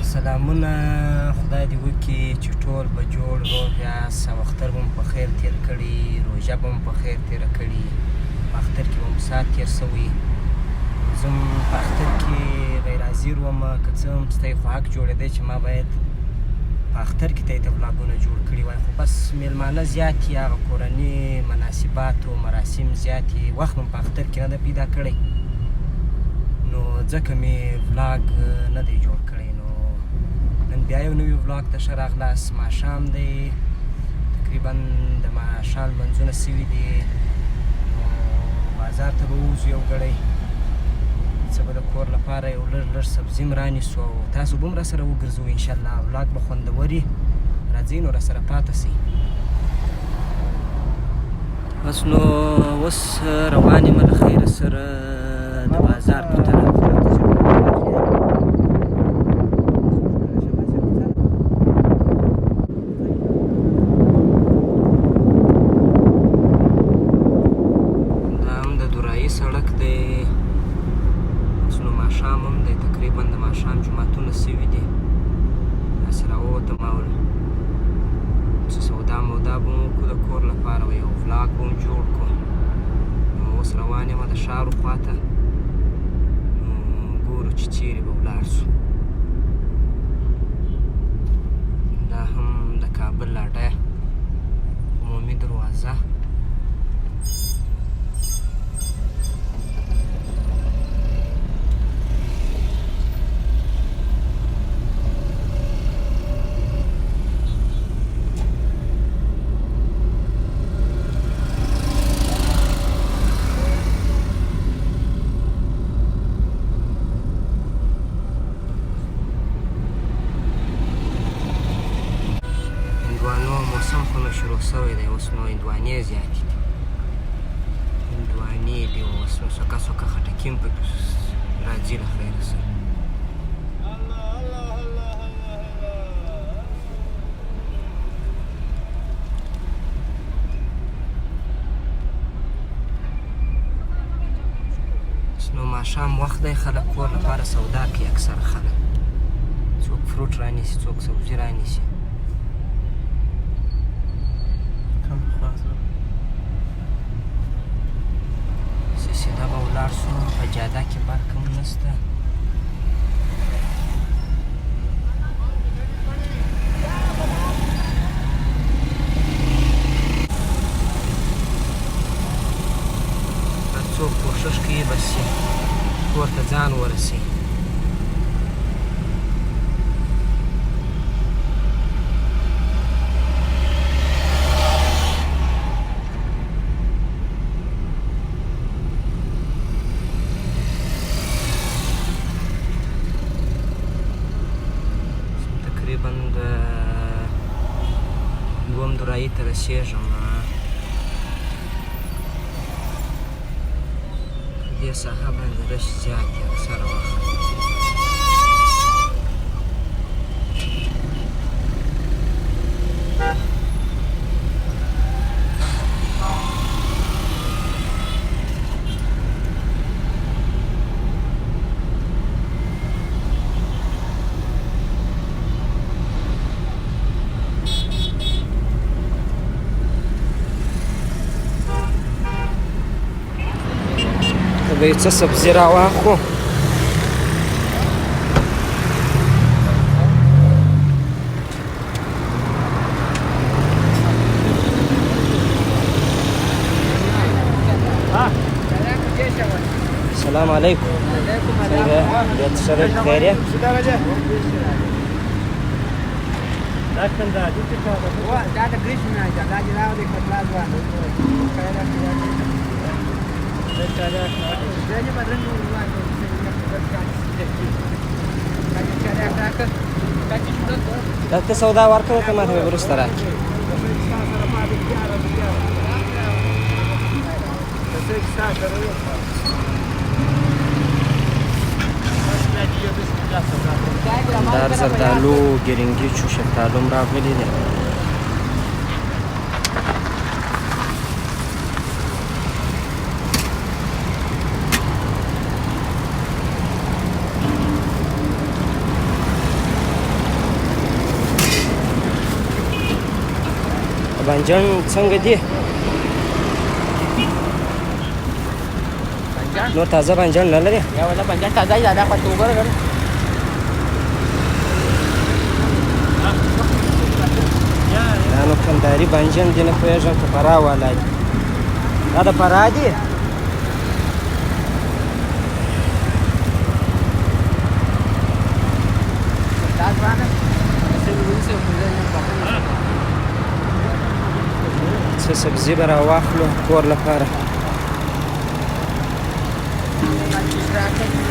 سلامونه. خدای دې وکړي چې ټول به جوړ روغ یاست او اختر به مو په خیر تېر کړي، روژه به مو په خیر تېره کړي، په اختر کې به مو ساعت تېر شوی. زه په اختر کې غیر حاضر وم، که څه هم ستا خو حق جوړېدی چې ما باید په اختر کې ته ولاګونه جوړ کړي وای، خو بس میلمانه زیات دي، هغه کورني مناسبات و مراسم زیات دي، وخت مو په اختر کې نه ده پیدا کړی، نو ځکه مې ولاګ نه دی جوړ کړی. نو نن بیا یو نوي ولاګ ته ښه راغلاست. ماښام دی، تقریبا د ماښام لمونځونه سوي دي، نو بازار ته به ووځو یو ګړی، څه به د کور لپاره یو لږ سبزي م رانیسو او تاسو به هم راسره وګرځوئ. انشاءالله ولاګ به خوندور وي، راځئ نو راسره پاته سئ. بس نو اوس روان یم له خیره سره د بازار په طرف. دا هم د دورایي سړک دی. اوس نو ماښام هم دی، تقریبا د ماښام جوماتونه سوي دي. داسې راووتم او څه سودا مودا به مو وکړو د کور لپاره، او یو ولاګ به مو جوړ کړو. نو اوس روان یم د ښارو خواته، نو ګورو چې چیرې به ولاړ شو. دا هم د کابل لاډه عمومي دروازه. موسم خو نو شروع شوی دی، اوس نو هندوانې زیاتې دي، هندوانې دي، اوس نو سوکه سوکه خټکي هم پکې راځي له خیره سره. اوس نو ماښام وخت دی، خلک کور لپاره سودا کوي، اکثره خلک څوک فروټ رانیسي، څوک سبزي رانیسي. سیده به ولاړ شو، په جاده کې برق هم نشته. هر څوک کوښښ کوي بس کور ته ځان ورسوي. تقریبا د دوم دورایي ته رسېږم. دې ساحه باندې رش زیات دی اکثره وخت. به یې څه سبزي راواخلو. السلام علیکم. څنګه بیا څه شرایط خیر یې؟ دلته سودا ورکړه که ماته وروسته راکړي. دار زردالو، ګرنګیچو، شفتالو هم راغلي دي. بانجان څنګه دي؟ نور تازه بانجان نه لري؟ یا ولا بانجان تازه یې دا خو ته وګوره دا نو کندهاري بانجان دي، نه پوهېږم که فراه والا دي. دا د فراه دي؟ څه سبزي به راواخلو کور لپاره.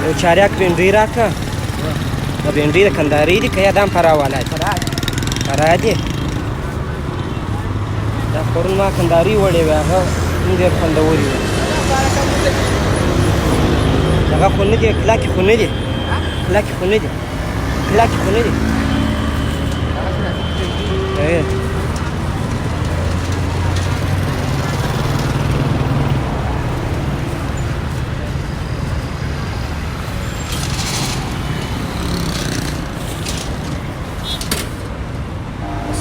یو چارياک بینډۍ راکړه. د بینډۍ د کندهاري دي که یا دا هم فراه والا دي؟ فراه دي. دا پرون ما کندهاري وړې وې، هغه هم ډېر خوندورې وې. هغه خو نه دي، کلکې خو نه دي، کلکې خو نه دي، کلکې خو نه دي.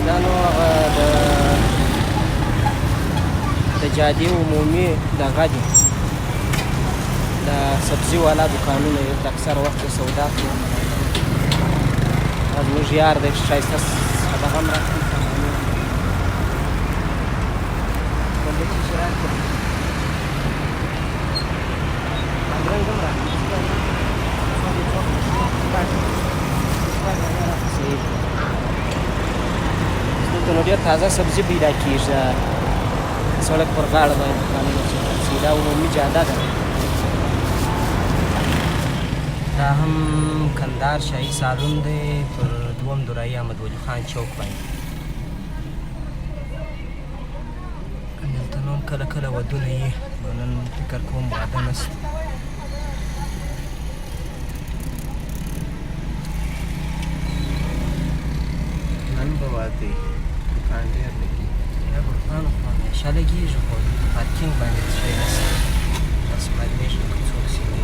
دا نو د جادې عمومي دغه دي، د سبزي والا دوکانونه یو د اکثر وخت د سودا کې زموږ یار دی ښایسته دغه هم راکړي سامانونه بندکي چې راکړي بادرنګ هم راکړي دلته نو ډېر تازه سبزي پیدا کېږي. سړک پر غاړه باندې دوکانونه چې خرڅېږي دا عمومي جاده ده. دا هم کندهار شاهي سالون دی پر 2 دورایي احمد ولي خان چوک باندې. دلته نو کله کله ودونه وي، نن فکر کوم واده نشته. نن به واده وي، دوکان ډېر لګي. یا دوکان خو همیشه لګېږي، خو پارکینګ باندې شی نشته. بس معلومېږي که څوک سینې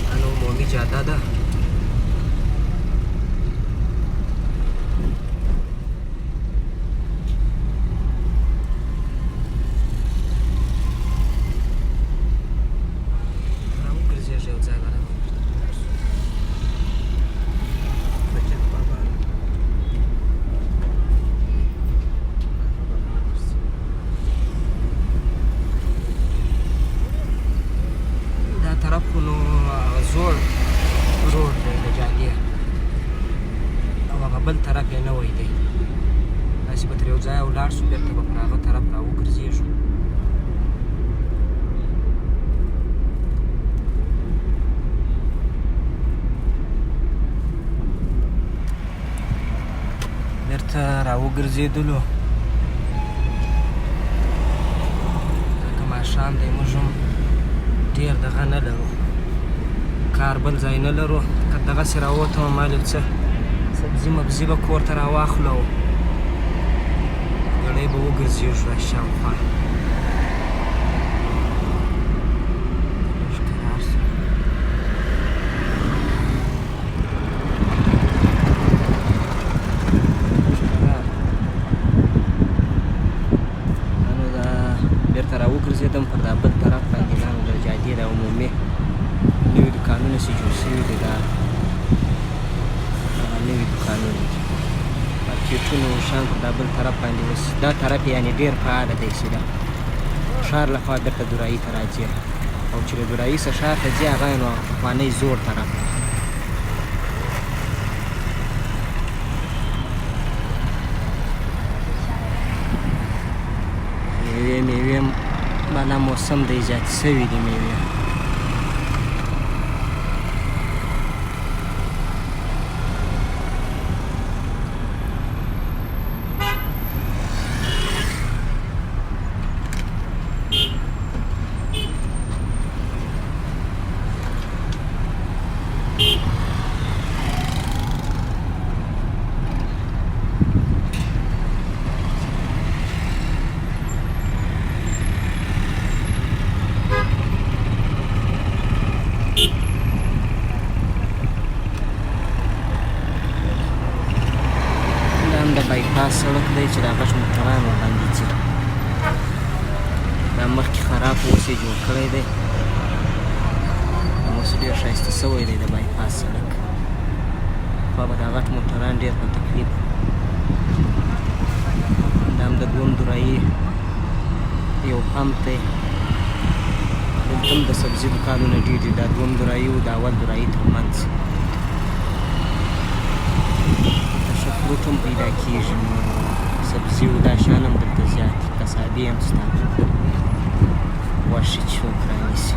دا عمومي جاده ده. راوګرځېږي یو ځای به بچت بابا دا طرف خو نو زوړ روډ دی د جادې، او هغه بل طرف یې نوی دی. داسې به تر یو ځایه ولاړ شو، بېرته به پر هغه طرف را وګرځېږو. بېرته را وګرځېدلو. لکه ماښام دی، موږ هم ډېر دغه نه لرو، کار بل ځای نه لرو. که دغسې راووتم ما لږ څه سبزي مبزي به کور ته راواخلو او ګړی به وګرځېږو را شاوخوا. بېرته را وګرځېدم پر دا بل طرف باندې. دا نو د جادې د عمومي نوي دوکانونه چې جوړ شوي دي، دا هغه نوي دوکانونه دي. مارکېټونه شیان پر دا بل طرف باندې اوس دا طرف یعنې ډېر فعاله دی چې د ښار له خوا بېرته دورایي ته راځي، او چې له دورایي څخه ښار ته ځي هغه یې نو پخوانی زوړ طرف دی. میوې بالا موسم دی، زیاتې شوي دي میوې. بایپاس سړک دی چې دا غټ موټران ورباندې ځي. دا مخکې خراب و، اوس یې جوړ کړی دی. اوس ډېر ښایسته سوی دی د بایپاس سړک. خوا به دا غټ موټران ډېر په تکلیف. دا هم د دویم درایي یو پمپ دی. دلته هم د سبزي دوکانونه ډېر دي. دا دویم درایي و د اول درایي تر منځ. ښه فروټ هم پیدا کېږي. نو سبزي و دا شیان هم دلته زیات دي. کسابي هم شته، غوښې چې څوک رانیسي.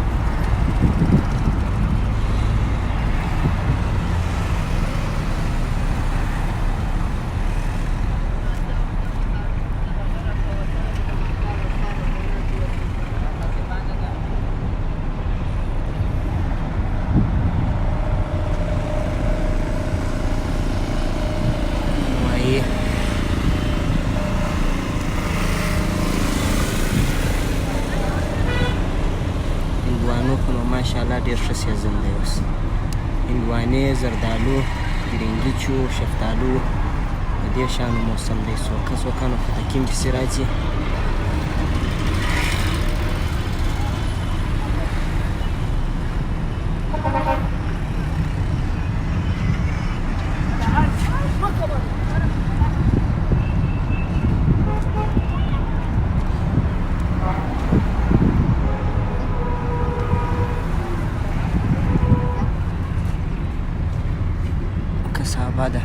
ماشاءالله ډېر ښه سیزن دی اوس. هندوانې، زردالو، ګرینګیچو، شفتالو د دې شیانو موسم دی. څوکانو خټکي پسې راځي. کسابه ده.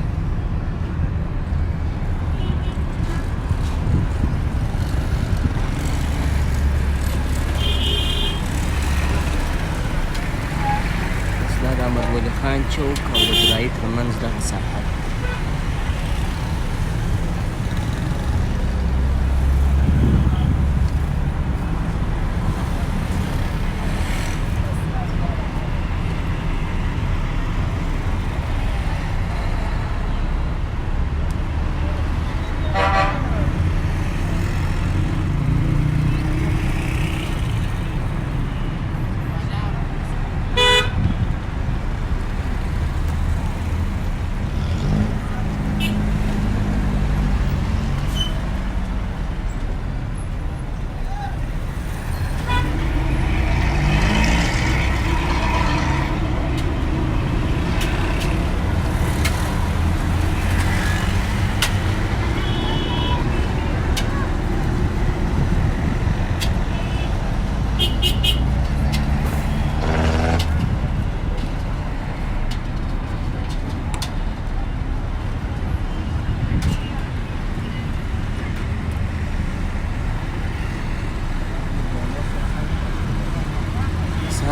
دا د احمدولي خان چوک او د درایي تر منځ دغه ساحه ده.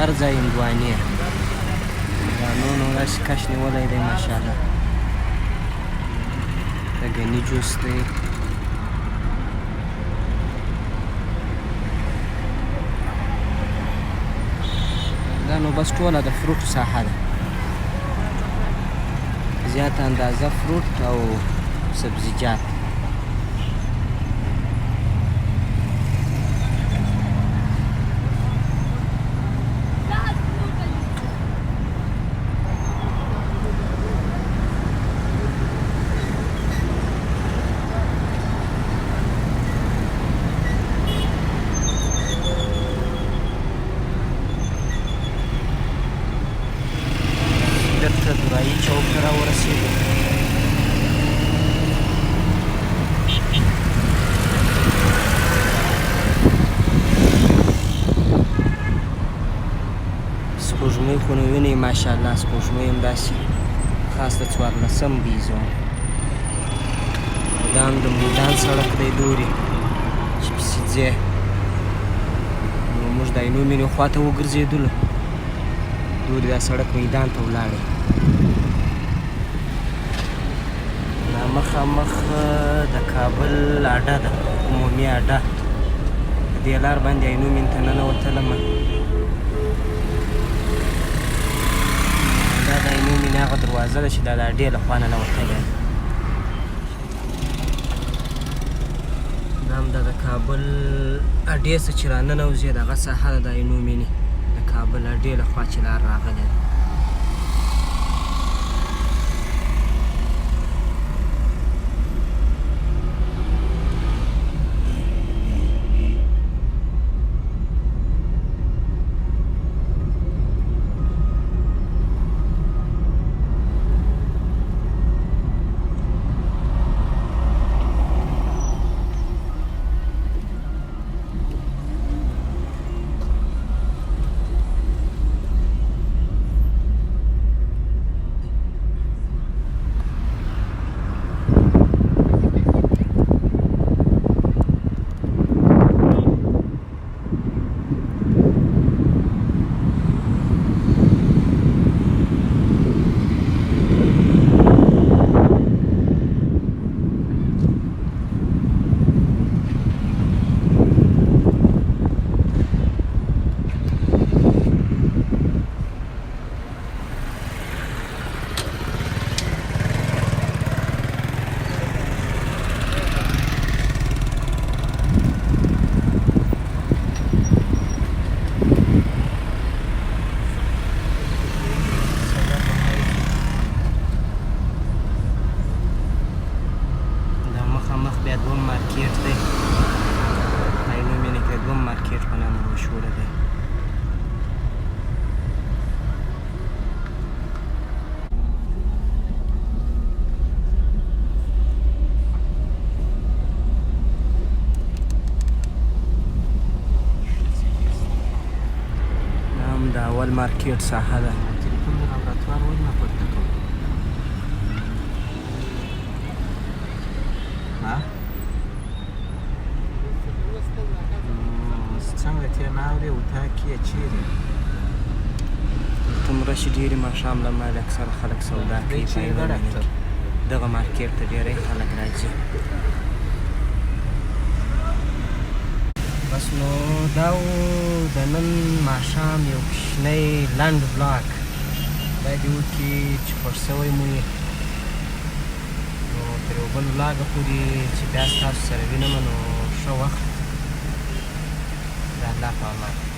هر ځای هندوانې. دا نو داسې کش نیولی دی ماشاءالله. د ګني جوس دی. دا نو بس ټوله د فروټو ساحه ده. زیاته اندازه فروټ او سبزیجات. بیرته درایي چوک ته راورسېدو. سپوږمۍ خو نو وینئ ماشاءالله. سپوږمۍ هم داسې خاص د 14 بیزو. دا هم د میدان سړک دی دورې چې پسې ځې. نو موږ د عینو مینې خوا ته وګرځېدلو. دورې دا سړک میدان ته ولاړی. دا مخامخ د کابل اډه ده، عمومي اډه. په دې لار باندې عینو مین ته ننوتلم. دا د عینو مین هغه دروازه ده چې دا د اډې له خوا ننوتلې ده. دا هم د کابل اډې څخه چې راننوځې دغه ساحه ده د عینو مینې. د کابل اډې له خوا چې لار راغلې ده. مارکیټ په نامه مشهوره دی. دا هم د اول مارکیټ ساحه ده. تلیفون د لابراتوار ولې نه پورته کوو؟ څنګه ترې نه اورې اطاق کې یې چیرې؟ دومره چې ډېرې ماښام له مالې اکثره خلک سودا کوي په یوه مینه کې. دغه مارکیټ ته ډېری خلک راځي. بس نو دا و د نن ماښام یو کوچنی لنډ بلاګ. دا دې وکړي چې خوښ شوی مو وي. نو تر یو بل بلاګه پورې چې بیا ستاسو سره وینم نو ښه وخت. د الله په امان.